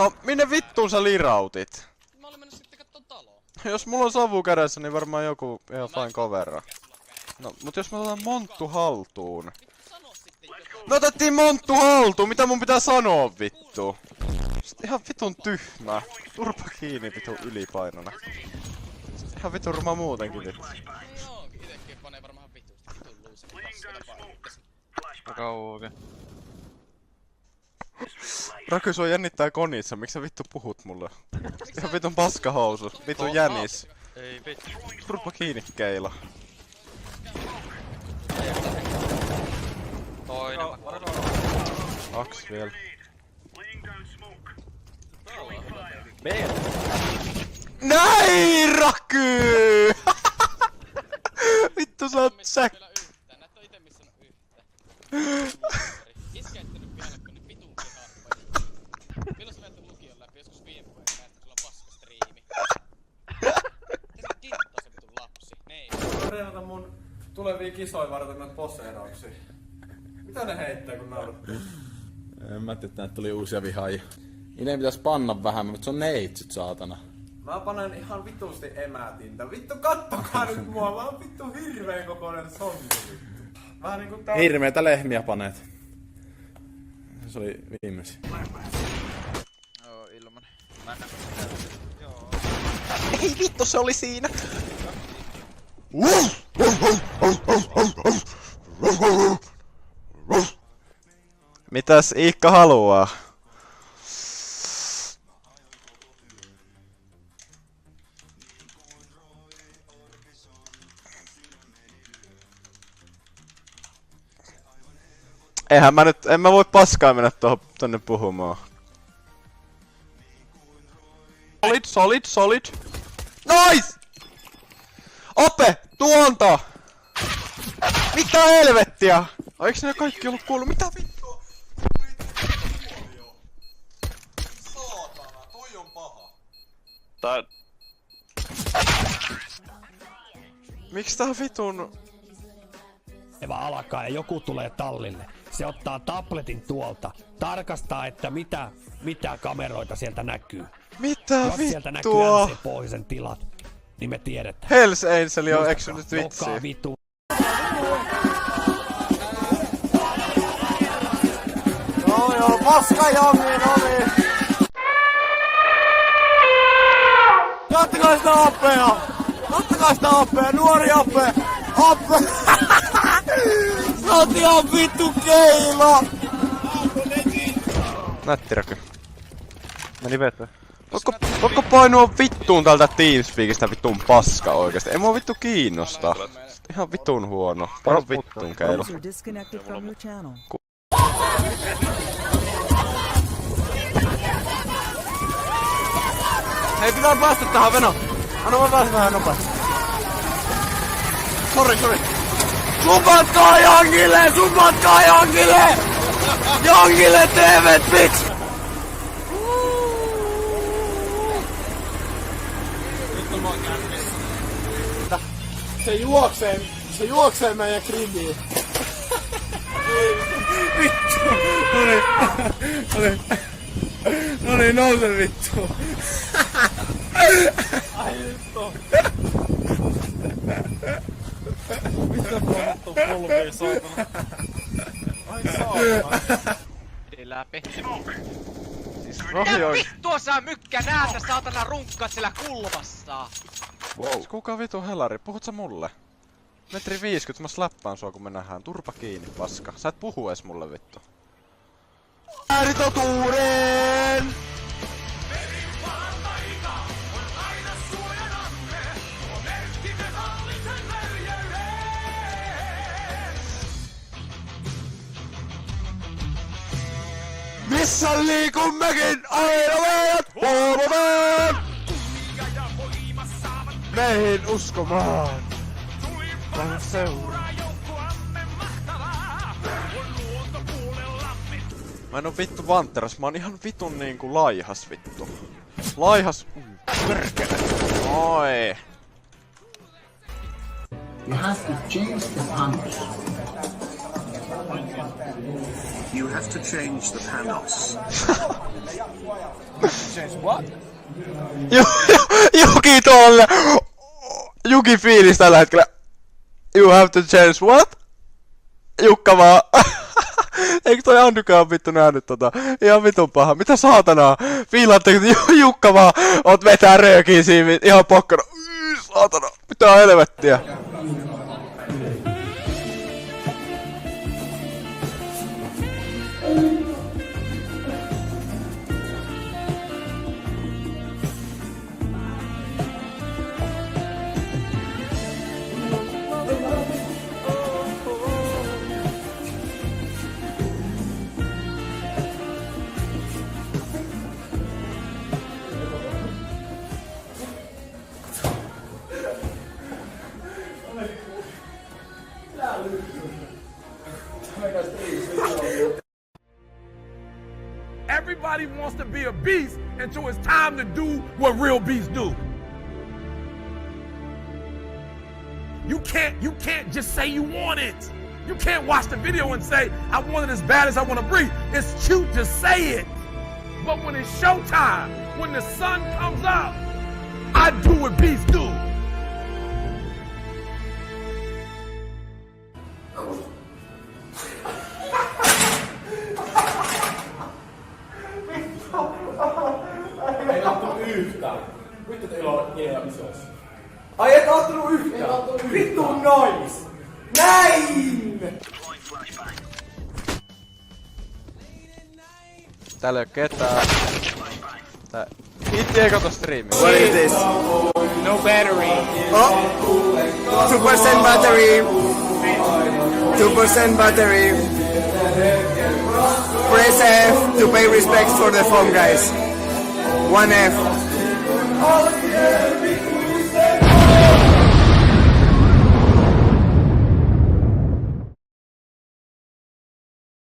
No, minne vittuun sä lirautit? Mä olin mennyt sitten kattoo taloa. Jos mulla on savu kädessä, niin varmaan joku ihan fine covera. No, mut jos me otetaan monttu haltuun. Vittu sano sitten jotain. Me otettiin monttu haltuun, mitä mun pitää sanoa vittu? Ihan vitun tyhmä. Turpa kiinni vitun ylipainona. Ihan vitun ruma muutenkin vittu. Niin onkin, itekin panee varmaan vitusti. Vitun luusin paskeita paikkasin. Kauan oikein. Raky, sua jännittää konissa, miksi sä vittu puhut mulle? Ihan vitun paskahousu, vitun jänis. Ei vittu. Turpa kiinni keila. Toinen. Aks vielä. Näin Raky! Vittu sä oot säk... Näet on ite missä on yhtään. Iskeittänyt pihalle kun ne vitun piharpajat. Milloin sä veet lukion läpi? Joskus viime vuoden näet kun sulla on paskastriimi. Mitä sä kittaa se vitun lapsi? Niin. Treenata mun tulevia kisoja varten noita posseerauksia. Mitä ne heittää kun naurattaa? En mä tiedä, että tuli uusia vihaajia. Niiden pitäis panna vähän, mutta se on neitsyt saatana. Mä panen ihan vitusti emätintä. Vittu kattokaa nyt mua, mä oon vittu hirveen kokoinen sonnu vittu. Vähän niinku tää... Hirmeitä lehmiä paneet. Se oli viimeisin. Joo, ilman. Ei vittu, se oli siinä! Mitäs Iikka haluaa? En mä voi paskaa mennä tonne puhumaan. Solid. Nice! Ope! Tuonta! Mitä helvettiä? Eiks ne kaikki ollut kuullut? Mitä vittua? Saatana, toi on paha. Tää... Miks tää vitun... Se vaan alkaa ja joku tulee tallille. Se ottaa tabletin tuolta, tarkastaa, että mitä kameroita sieltä näkyy. Mitä Jos sieltä näkyy vittua? MC-pohjoisen tilat, niin me tiedetään. Hells Angel on eksynyt vitsiin. Joka vitu. Joo, paska jongi, noin! Kattokaa sitä appea! Kattokaa sitä appea, nuori appea! Appe! Sä oot ihan vittu keila! Nätti Raky. Meni veto. Voitko painua vittuun tältä Teamspeakista vittuun paska oikeesti? Ei mua vittu kiinnosta. Ihan vittuun huono. Paro vittuun keila. User disconnected from your channel. Hei, pitää päästä tähän, Veno! Anna mä päästä vähän nopeasti. Sori. Supatkaa Jongille! Jongille TV, bitch! Se juoksee meidän grilliin. Vittu! Noniin, nouse vittu! Ai vittu! Mitä polttu polvii, saatana? Ai saatana! Läpi. Mitä vittua sä mykkä näetä saatana runkkaat siellä kulmassa? Wow. Kuka vitu helari? Puhut sä mulle? Metri 50, mä slappaan sua kun me nähdään. Turpa kiinni, paska. Sä et puhu ees mulle vittu. Ääritotuuden! Missä liikummekin aina meidät huomataan! Meihin uskomaan! Vaan seuraa. Mä en oo vittu vanteras, mä oon ihan vitun niinku laihas vittu. Laihas... Perkele! Oi! You have to change the punch. You have to change the panos. Juki tolle! Juki fiilis tällä hetkellä. You have to change what? Jukka vaan. Eikö toi Andykaan vittu nähnyt tota? Ihan vitun paha. Mitä saatanaa? Fiilaatteko Jukka vaan oot vetää röökiin siinä ihan pokkana. Saatana. Mitä helvettiä? Everybody wants to be a beast until it's time to do what real beasts do. You can't just say you want it. You can't watch the video and say, I want it as bad as I want to breathe. It's cute to say it. But when it's showtime, when the sun comes up, I do what beasts do. Ei kattonut yhtään. Vittu teillä on hieno isoissa. Ai et ottanut yhtään? Vittu nois! Näin! Täällä ei oo ketään. Itti ei kato striimiä. What is this? No battery. Oh! 2% battery. 2% battery. Press F to pay respects for the phone, guys. 1F.